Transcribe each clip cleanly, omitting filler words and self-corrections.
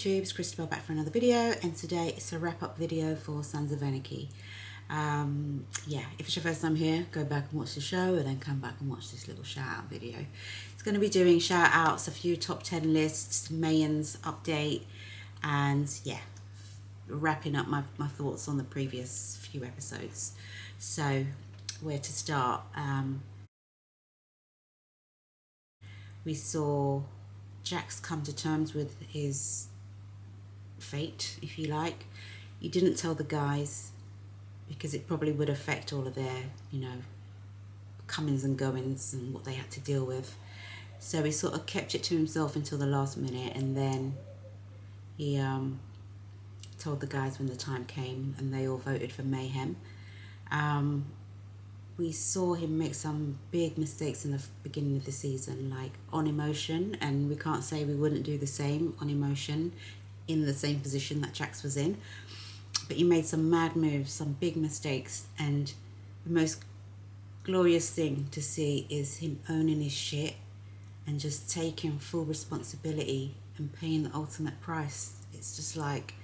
YouTube, it's Christabel back for another video, and today it's a wrap-up video for Sons of Anarchy. Yeah, if it's your first time here, go back and watch the show and then come back and watch this little shout-out video. It's going to be doing shout-outs, a few top 10 lists, Mayan's update, and yeah, wrapping up my thoughts on the previous few episodes. So, where to start? We saw Jax come to terms with his fate, if you like. He didn't tell the guys because it probably would affect all of their, comings and goings and what they had to deal with. So he sort of kept it to himself until the last minute, and then he told the guys when the time came, and they all voted for mayhem. We saw him make some big mistakes in the beginning of the season, like on emotion, and we can't say we wouldn't do the same on emotion in the same position that Jax was in. But he made some mad moves, some big mistakes, and the most glorious thing to see is him owning his shit and just taking full responsibility and paying the ultimate price. It's just like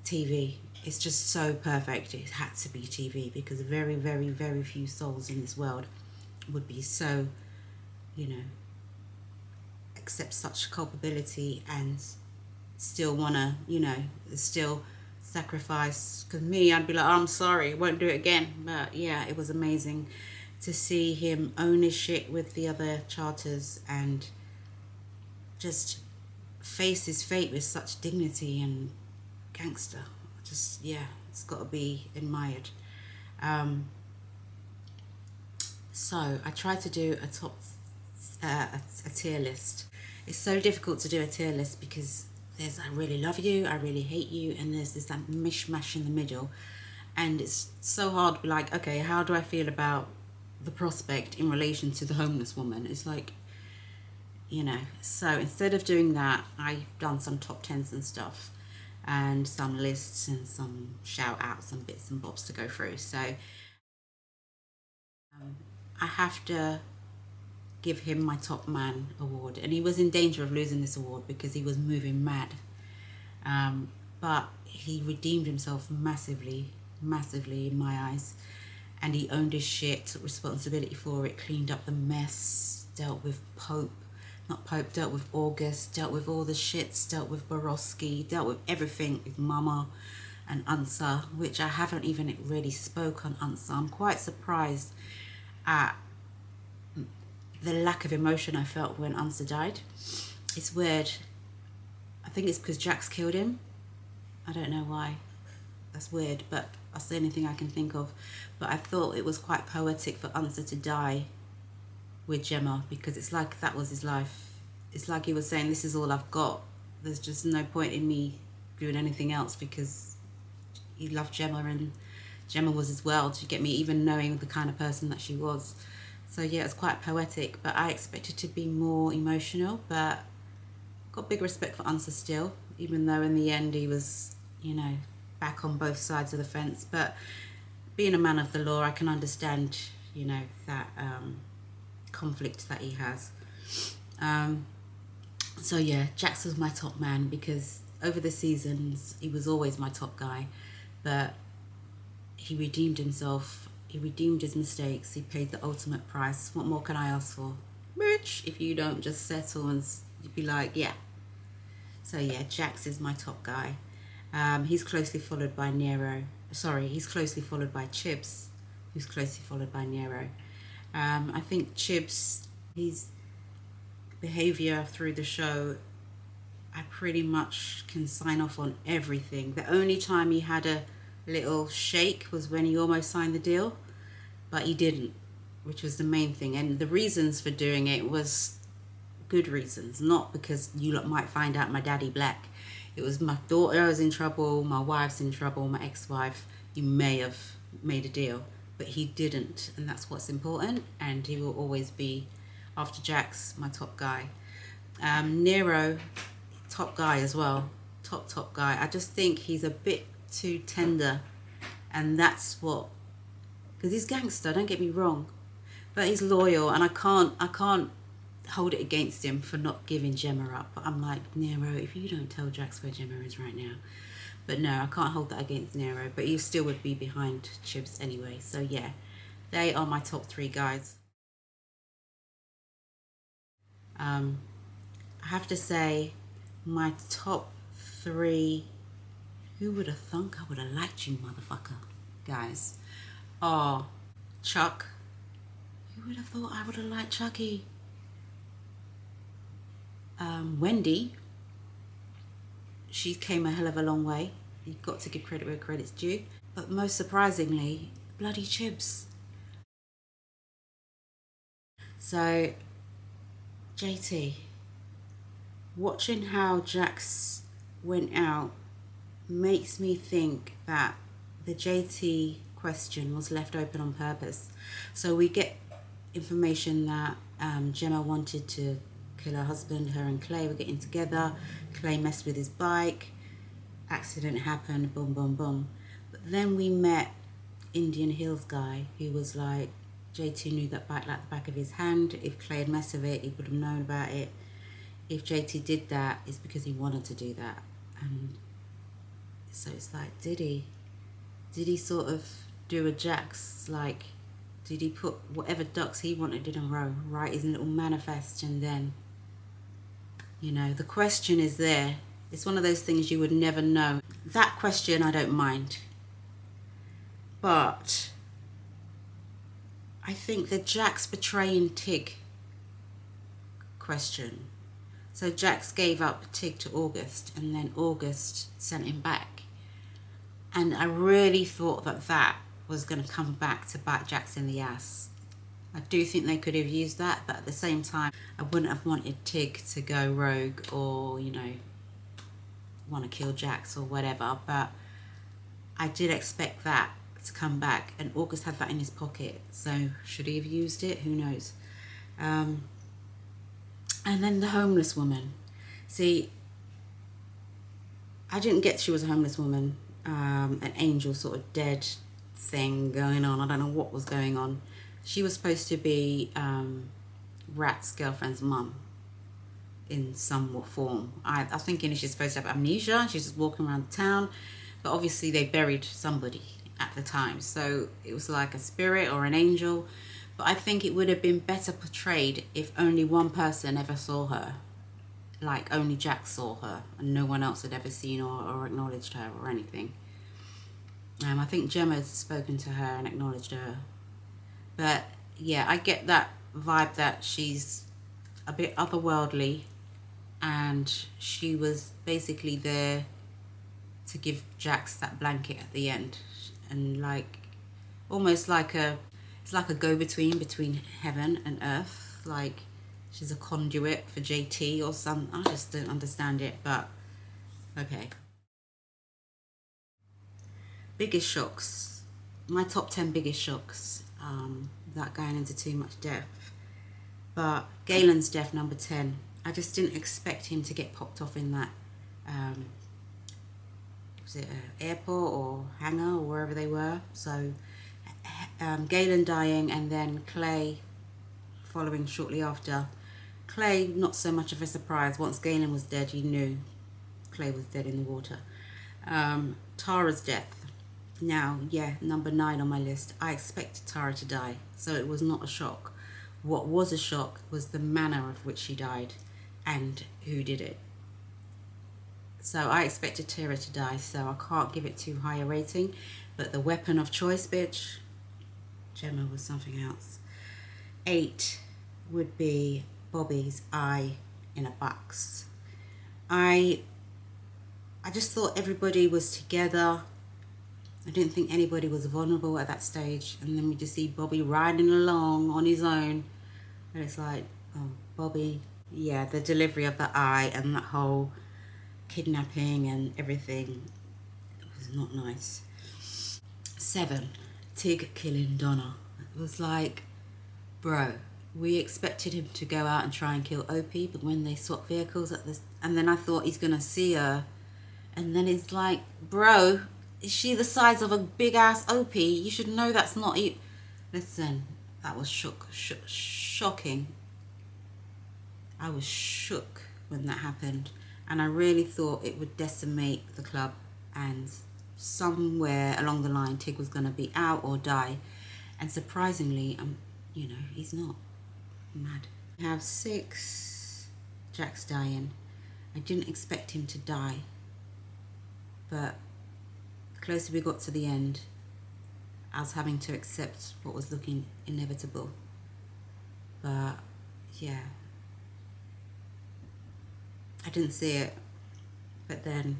TV. It's just so perfect. It had to be TV, because very, very, very few souls in this world would be so, accept such culpability and still wanna, still sacrifice. Because me, I'd be like, oh, I'm sorry, won't do it again. But yeah, it was amazing to see him own his shit with the other charters and just face his fate with such dignity and gangster. Just, yeah, it's got to be admired. So I tried to do a top a tier list. It's so difficult to do a tier list because there's I really love you, I really hate you, and there's this that mishmash in the middle, and it's so hard to be like, okay, how do I feel about the prospect in relation to the homeless woman? It's like, so instead of doing that, I've done some top 10s and stuff, and some lists and some shout outs and bits and bobs to go through. So I have to give him my top man award, and he was in danger of losing this award because he was moving mad, but he redeemed himself massively in my eyes, and he owned his shit, took responsibility for it, cleaned up the mess, dealt with dealt with August, dealt with all the shits, dealt with Borowski, dealt with everything with Mama and Unsa, which I haven't even really spoke on Unsa. I'm quite surprised at the lack of emotion I felt when Unsa died. It's weird. I think it's because Jax killed him. I don't know why. That's weird, but that's the only thing I can think of. But I thought it was quite poetic for Unsa to die with Gemma, because it's like that was his life. It's like he was saying, this is all I've got. There's just no point in me doing anything else, because he loved Gemma and Gemma was his world, to get me, even knowing the kind of person that she was. So yeah, it's quite poetic, but I expected to be more emotional, but got big respect for Unsa still, even though in the end he was, back on both sides of the fence. But being a man of the law, I can understand, that conflict that he has. So yeah, Jax was my top man, because over the seasons he was always my top guy, but he redeemed himself, he redeemed his mistakes, he paid the ultimate price. What more can I ask for, bitch, if you don't just settle and be like, yeah. So yeah, Jax is my top guy. He's closely followed by he's closely followed by Chibs, who's closely followed by Nero. I think Chibs, his behaviour through the show, I pretty much can sign off on everything. The only time he had a little shake was when he almost signed the deal, but he didn't, which was the main thing. And the reasons for doing it was good reasons, not because you lot might find out my daddy black. It was my daughter was in trouble, my wife's in trouble, my ex-wife. He may have made a deal, but he didn't, and that's what's important. And he will always be, after Jax, my top guy. Nero, top guy as well, top guy. I just think he's a bit too tender, and that's what, because he's gangster, don't get me wrong, but he's loyal, and I can't hold it against him for not giving Gemma up. But I'm like, Nero, if you don't tell Jax where Gemma is right now. But no, I can't hold that against Nero. But he still would be behind Chibs anyway. So yeah, they are my top 3 guys. I have to say, my top 3, who would have thunk I would have liked you, motherfucker, guys, are Chuck. Who would have thought I would have liked Chucky? Wendy. She came a hell of a long way. You've got to give credit where credit's due. But most surprisingly, bloody Chibs. So, JT, watching how Jax went out makes me think that the JT question was left open on purpose. So we get information that Gemma wanted to kill her husband. Her and Clay were getting together. Clay messed with his bike. Accident happened. Boom, boom, boom. But then we met Indian Hills guy who was like, JT knew that bike like the back of his hand. If Clay had messed with it, he would have known about it. If JT did that, it's because he wanted to do that. And so it's like, did he sort of do a Jax? Like, did he put whatever ducks he wanted in a row, write his little manifest, and then, you know, the question is there. It's one of those things you would never know. That question I don't mind. But I think the Jax betraying Tig question. So Jax gave up Tig to August, and then August sent him back. And I really thought that was going to come back to bite Jax in the ass. I do think they could have used that, but at the same time, I wouldn't have wanted Tig to go rogue or, you know, want to kill Jax or whatever. But I did expect that to come back, and August had that in his pocket. So should he have used it? Who knows? And then the homeless woman. See, I didn't get she was a homeless woman. An angel sort of dead thing going on. I don't know what was going on. She was supposed to be Rat's girlfriend's mum in some form. I think she's supposed to have amnesia. She's just walking around town. But obviously they buried somebody at the time. So it was like a spirit or an angel. But I think it would have been better portrayed if only one person ever saw her. Like only Jax saw her and no one else had ever seen or acknowledged her or anything. I think Gemma had spoken to her and acknowledged her. But yeah, I get that vibe that she's a bit otherworldly, and she was basically there to give Jax that blanket at the end, and like almost like it's like a go-between between heaven and earth. Like she's a conduit for JT or some. I just don't understand it, but okay. Biggest shocks. My top 10 biggest shocks. Without going into too much depth. But Galen's death, number 10. I just didn't expect him to get popped off in that was it airport or hangar or wherever they were. So Galen dying, and then Clay following shortly after. Clay, not so much of a surprise. Once Galen was dead, you knew Clay was dead in the water. Tara's death. Now, yeah, number 9 on my list. I expected Tara to die, so it was not a shock. What was a shock was the manner of which she died and who did it. So I expected Tara to die, so I can't give it too high a rating. But the weapon of choice, bitch, Gemma was something else. 8 would be Bobby's eye in a box. I just thought everybody was together. I didn't think anybody was vulnerable at that stage. And then we just see Bobby riding along on his own. And it's like, oh, Bobby. Yeah, the delivery of the eye and that whole kidnapping and everything, it was not nice. 7, Tig killing Donna. It was like, bro, we expected him to go out and try and kill Opie, but when they swap vehicles at this, and then I thought he's gonna see her, and then it's like, bro, is she the size of a big ass Opie? You should know that's not you. Listen, that was shocking. I was shook when that happened, and I really thought it would decimate the club, and somewhere along the line Tig was going to be out or die. And surprisingly, he's not. Mad. I have 6. Jack's dying. I didn't expect him to die, but the closer we got to the end, I was having to accept what was looking inevitable. But yeah, I didn't see it, but then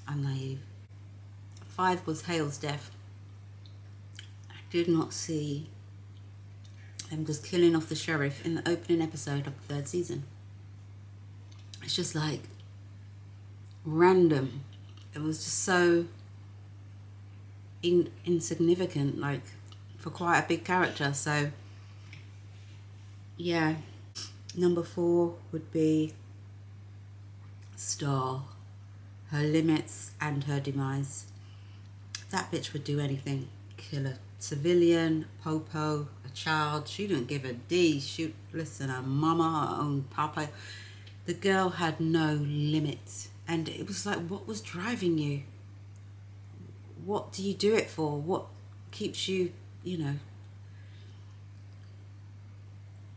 I'm naive. 5 was Hale's death. I did not see him just killing off the sheriff in the opening episode of the 3rd season. It's just like random. It was just so insignificant, like, for quite a big character. So yeah, number 4 would be Star. Her limits and her demise. That bitch would do anything. Kill a civilian, popo, a child. She didn't give a D. Listen, her mama, her own papa. The girl had no limits. And it was like, what was driving you? What do you do it for? What keeps you, I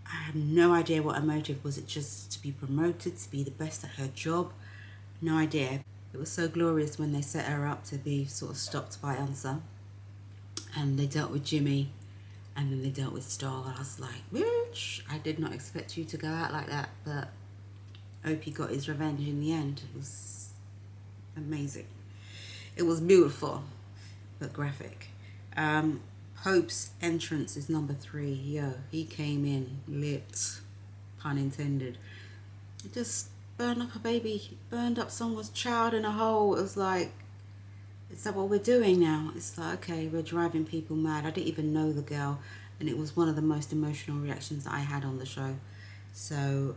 have no idea what her motive was. It just to be promoted, to be the best at her job? No idea. It was so glorious when they set her up to be sort of stopped by Answer, and they dealt with Jimmy, and then they dealt with Star. I was like, bitch, I did not expect you to go out like that. But Opie got his revenge in the end. It was amazing. It was beautiful, but graphic. Pope's entrance is number 3. Yo, he came in lit, pun intended. It just burned up a baby, burned up someone's child in a hole. It was like, is that what we're doing now? It's like, okay, we're driving people mad. I didn't even know the girl, and it was one of the most emotional reactions that I had on the show. So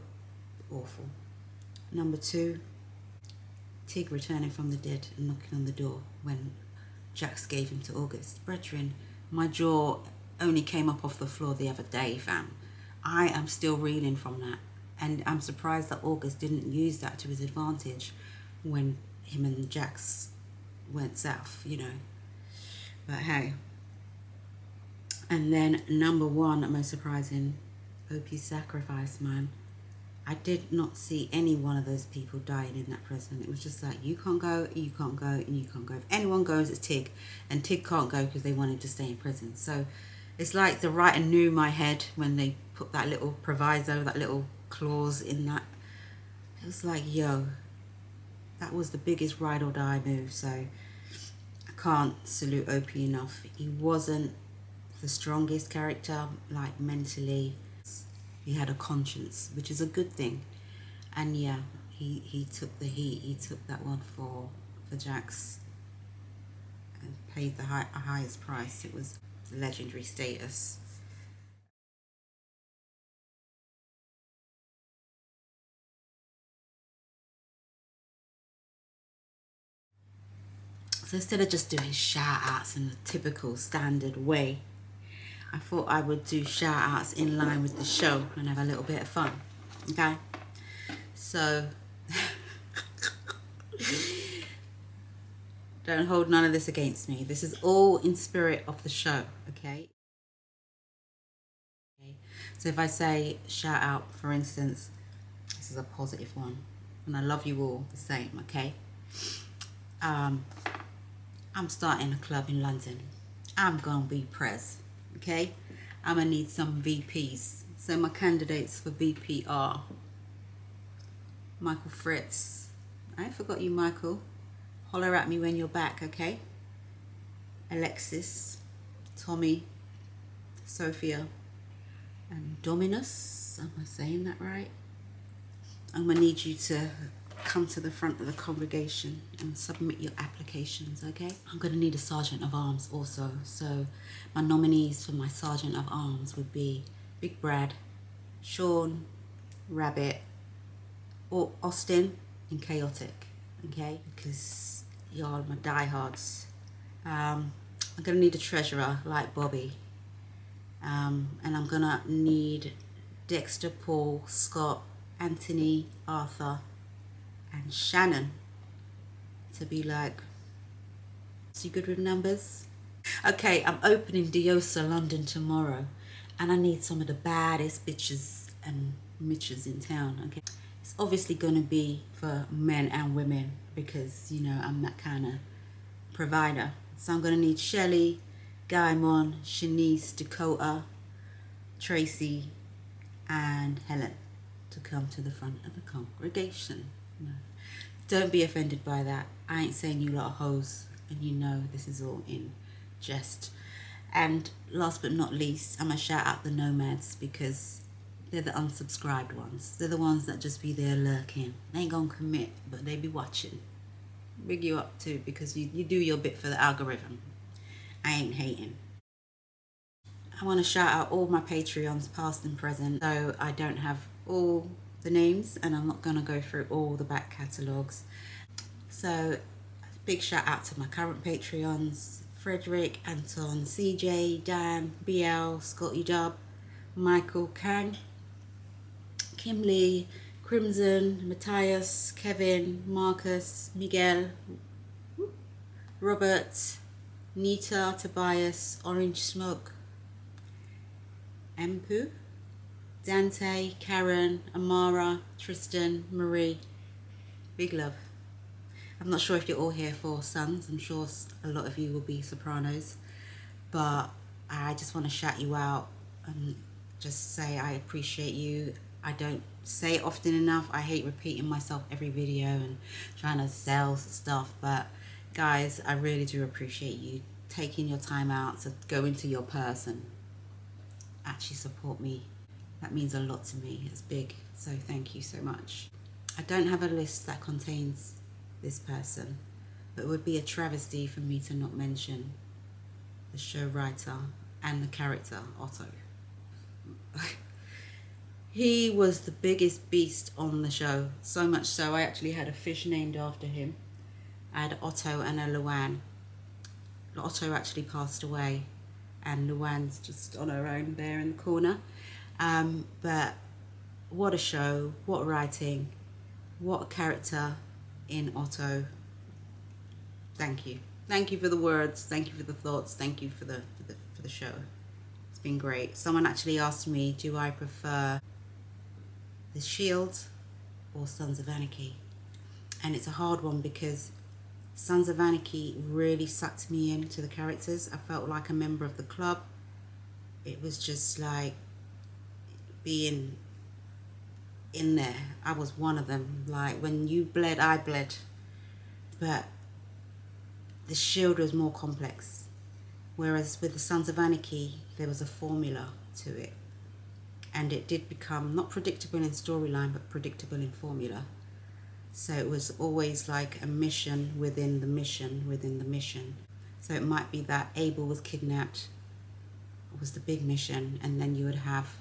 awful. Number 2, Tig returning from the dead and knocking on the door when Jax gave him to August. Brethren, my jaw only came up off the floor the other day, fam. I am still reeling from that. And I'm surprised that August didn't use that to his advantage when him and Jax went south, But hey. And then number 1, most surprising, Opie's sacrifice, man. I did not see any one of those people dying in that prison. It was just like, you can't go, you can't go, and you can't go. If anyone goes, it's Tig. And Tig can't go because they wanted to stay in prison. So it's like the writer knew my head when they put that little proviso, that little clause in that. It was like, yo, that was the biggest ride or die move. So I can't salute Opie enough. He wasn't the strongest character, like mentally. He had a conscience, which is a good thing. And yeah, he took the heat. He took that one for Jax and paid the highest price. It was legendary status. So instead of just doing shout outs in the typical standard way, I thought I would do shout outs in line with the show and have a little bit of fun. Okay? So don't hold none of this against me. This is all in spirit of the show, okay? So if I say shout out, for instance, this is a positive one, and I love you all the same, okay? I'm starting a club in London. I'm gonna be Prez, okay? I'm gonna need some VPs. So my candidates for VP are Michael Fritz. I forgot you, Michael. Holler at me when you're back, okay? Alexis, Tommy, Sophia, and Dominus. Am I saying that right? I'm gonna need you to come to the front of the congregation and submit your applications, okay? I'm gonna need a sergeant of arms also. So my nominees for my sergeant of arms would be Big Brad, Sean, Rabbit, or Austin, and Chaotic, okay? Because y'all are my diehards. I'm gonna need a treasurer like Bobby, and I'm gonna need Dexter, Paul, Scott, Anthony, Arthur, and Shannon to be like, so you good with numbers? Okay, I'm opening Diosa London tomorrow, and I need some of the baddest bitches and mitches in town. Okay, it's obviously gonna be for men and women because you know I'm that kind of provider. So I'm gonna need Shelly, Guymon, Shanice, Dakota, Tracy, and Helen to come to the front of the congregation. No. Don't be offended by that. I ain't saying you lot are hoes, and you know this is all in jest. And last but not least, I'm gonna shout out the nomads because they're the unsubscribed ones. They're the ones that just be there lurking. They ain't gonna commit, but they be watching. Big you up too because you do your bit for the algorithm. I ain't hating. I want to shout out all my Patreons, past and present, though I don't have all the names and I'm not going to go through all the back catalogues. So, big shout out to my current Patreons, Frederick, Anton, CJ, Dan, BL, Scotty Dub, Michael, Kang, Kim Lee, Crimson, Matthias, Kevin, Marcus, Miguel, Robert, Nita, Tobias, Orange Smoke, Empu, Dante, Karen, Amara, Tristan, Marie. Big love. I'm not sure if you're all here for sons. I'm sure a lot of you will be sopranos. But I just want to shout you out and just say I appreciate you. I don't say it often enough. I hate repeating myself every video and trying to sell stuff. But guys, I really do appreciate you taking your time out to go into your purse and actually support me. That means a lot to me. It's big. So thank you so much. I don't have a list that contains this person, but it would be a travesty for me to not mention the show writer and the character Otto. He was the biggest beast on the show, so much so I actually had a fish named after him. I had Otto and a Luan. Otto actually passed away and Luan's just on her own there in the corner. But what a show, what writing, what a character in Otto. Thank you. Thank you for the words, thank you for the thoughts, thank you for the show. It's been great. Someone actually asked me, do I prefer The Shield or Sons of Anarchy? And it's a hard one because Sons of Anarchy really sucked me into the characters. I felt like a member of the club. It was just like being in there. I was one of them. Like when you bled, I bled. But The Shield was more complex. Whereas with the Sons of Anarchy, there was a formula to it. And it did become not predictable in storyline, but predictable in formula. So it was always like a mission within the mission within the mission. So it might be that Abel was kidnapped, was the big mission, and then you would have,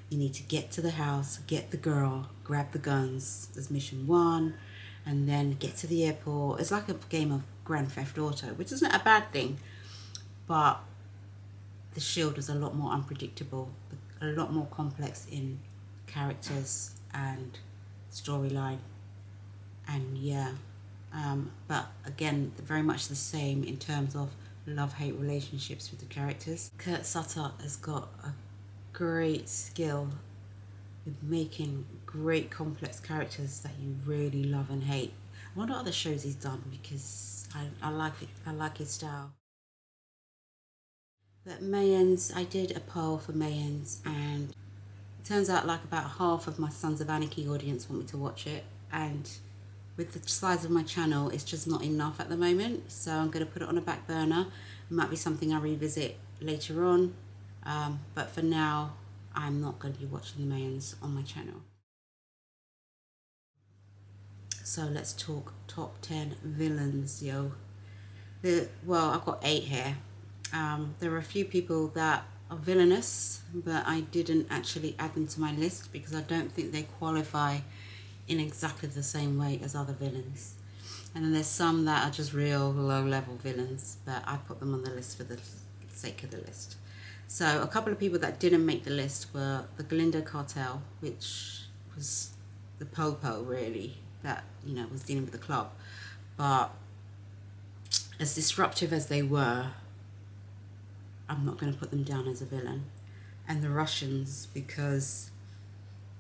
you need to get to the house, get the girl, grab the guns, there's mission 1, and then get to the airport. It's like a game of Grand Theft Auto, which isn't a bad thing, but The Shield was a lot more unpredictable, a lot more complex in characters and storyline. And yeah, but again, very much the same in terms of love-hate relationships with the characters. Kurt Sutter has got a great skill with making great complex characters that you really love and hate. I wonder what other shows he's done because I like it. I like his style. But Mayans, I did a poll for Mayans, and it turns out like about half of my Sons of Anarchy audience want me to watch it, and with the size of my channel, it's just not enough at the moment. So I'm going to put it on a back burner. It might be something I revisit later on, but for now, I'm not going to be watching the Mayans on my channel. So let's talk top 10 villains, yo. Well, I've got 8 here. There are a few people that are villainous, but I didn't actually add them to my list because I don't think they qualify in exactly the same way as other villains. And then there's some that are just real low-level villains, but I put them on the list for the sake of the list. So a couple of people that didn't make the list were the Galindo cartel, which was the popo really that, you know, was dealing with the club. But as disruptive as they were, I'm not going to put them down as a villain. And the Russians, because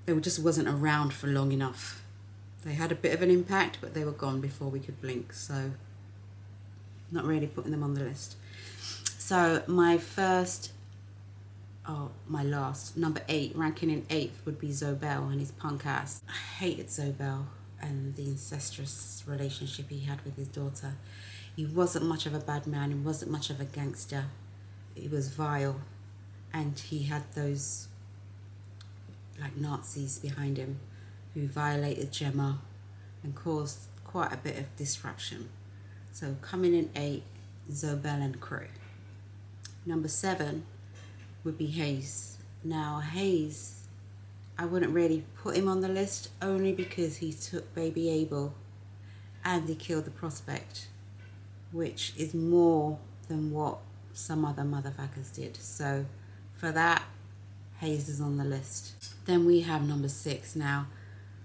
they just wasn't around for long enough. They had a bit of an impact, but they were gone before we could blink, so not really putting them on the list. So my last, number 8, ranking in 8th would be Zobel and his punk ass. I hated Zobel and the incestuous relationship he had with his daughter. He wasn't much of a bad man, he wasn't much of a gangster. He was vile, and he had those like Nazis behind him who violated Gemma and caused quite a bit of disruption. So coming in 8, Zobel and crew. Number 7 would be Hayes. Now Hayes, I wouldn't really put him on the list, only because he took baby Abel and he killed the prospect, which is more than what some other motherfuckers did. So for that, Hayes is on the list. Then we have number 6. Now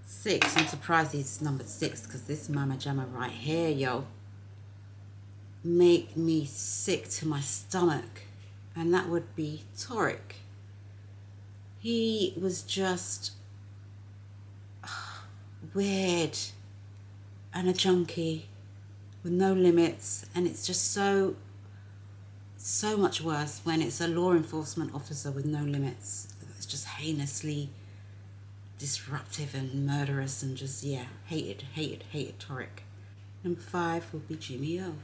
6, I'm surprised he's number 6, because this mama jamma right here, yo, make me sick to my stomach, and that would be Torek. He was just weird and a junkie with no limits, and it's just so much worse when it's a law enforcement officer with no limits. It's just heinously disruptive and murderous, and just, yeah, hated Torek. Number 5 would be Jimmy O.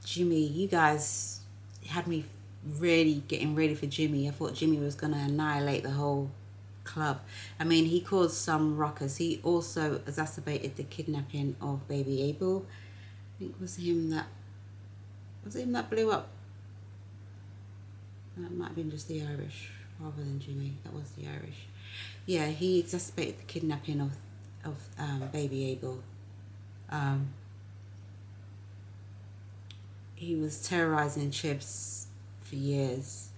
Jimmy, you guys had me really getting ready for Jimmy. I thought Jimmy was going to annihilate the whole club. I mean, he caused some ruckus. He also exacerbated the kidnapping of baby Abel. I think it was him that blew up. That might have been just the Irish rather than Jimmy. That was the Irish. Yeah, he exacerbated the kidnapping of baby Abel. He was terrorizing Chibs for years.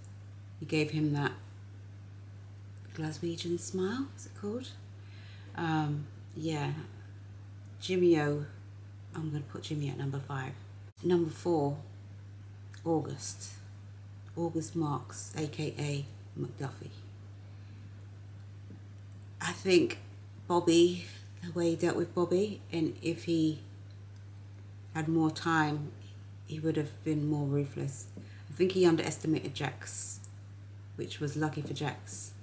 He gave him that Glaswegian smile, is it called? Yeah, Jimmy O, I'm going to put Jimmy at number 5. Number 4, August. August Marks, aka McDuffie. I think Bobby, the way he dealt with Bobby, and if he had more time, he would have been more ruthless. I think he underestimated Jax, which was lucky for Jax.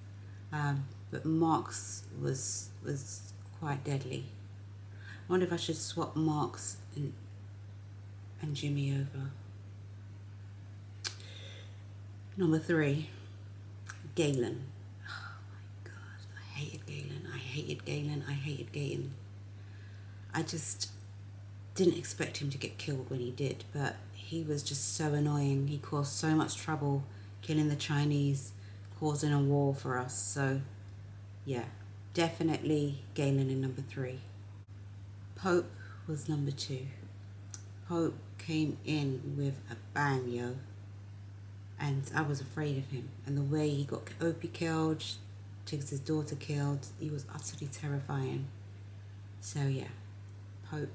But Marks was quite deadly. I wonder if I should swap Marks and Jimmy over. Number 3, Galen. Oh my God, I hated Galen. I just didn't expect him to get killed when he did, but he was just so annoying. He caused so much trouble, killing the Chinese, causing a war for us. So yeah, definitely Galen in number 3. Pope was number 2. Pope came in with a bang, yo. And I was afraid of him. And the way he got Opie killed, Tiggs's daughter killed, he was utterly terrifying. So yeah, Pope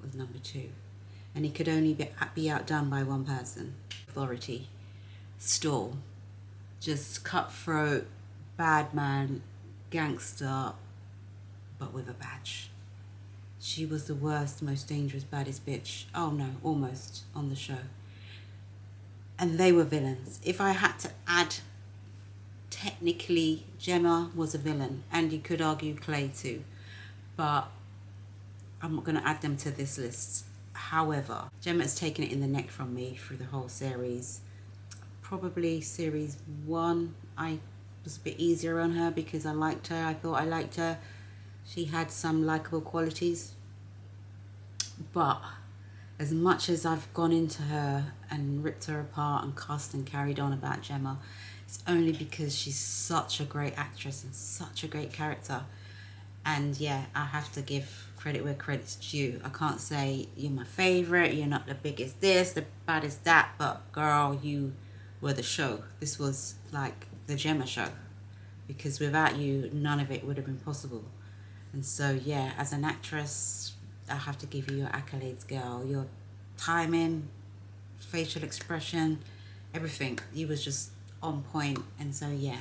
was number 2. And he could only be outdone by one person. Authority. Stall. Just cutthroat, bad man, gangster, but with a badge. She was the worst, most dangerous, baddest bitch. Oh no, almost on the show. And they were villains. If I had to add, technically Gemma was a villain, and you could argue Clay too, but I'm not going to add them to this list. However, Gemma's taken it in the neck from me through the whole series. Probably series 1, I was a bit easier on her because I liked her. I thought I liked her. She had some likable qualities. But as much as I've gone into her and ripped her apart and cussed and carried on about Gemma, it's only because she's such a great actress and such a great character. And yeah, I have to give credit where credit's due. I can't say you're my favorite, you're not the biggest this, the baddest that, but girl, you were the show. This was like the Gemma show, because without you, none of it would have been possible. And so, yeah, as an actress, I have to give you your accolades, girl. Your timing, facial expression, everything. You was just on point. And so, yeah,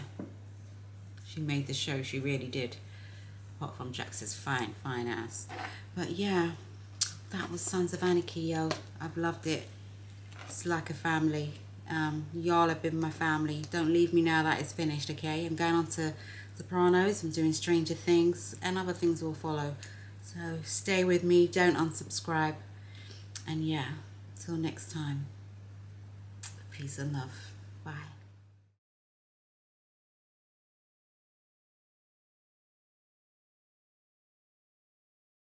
she made the show. She really did. Apart from Jax's fine ass. But yeah, that was Sons of Anarchy, yo. I've loved it. It's like a family. Y'all have been my family. Don't leave me now that it's finished, okay? I'm going on to Sopranos. I'm doing Stranger Things, and other things will follow. So stay with me. Don't unsubscribe. And yeah, till next time. Peace and love.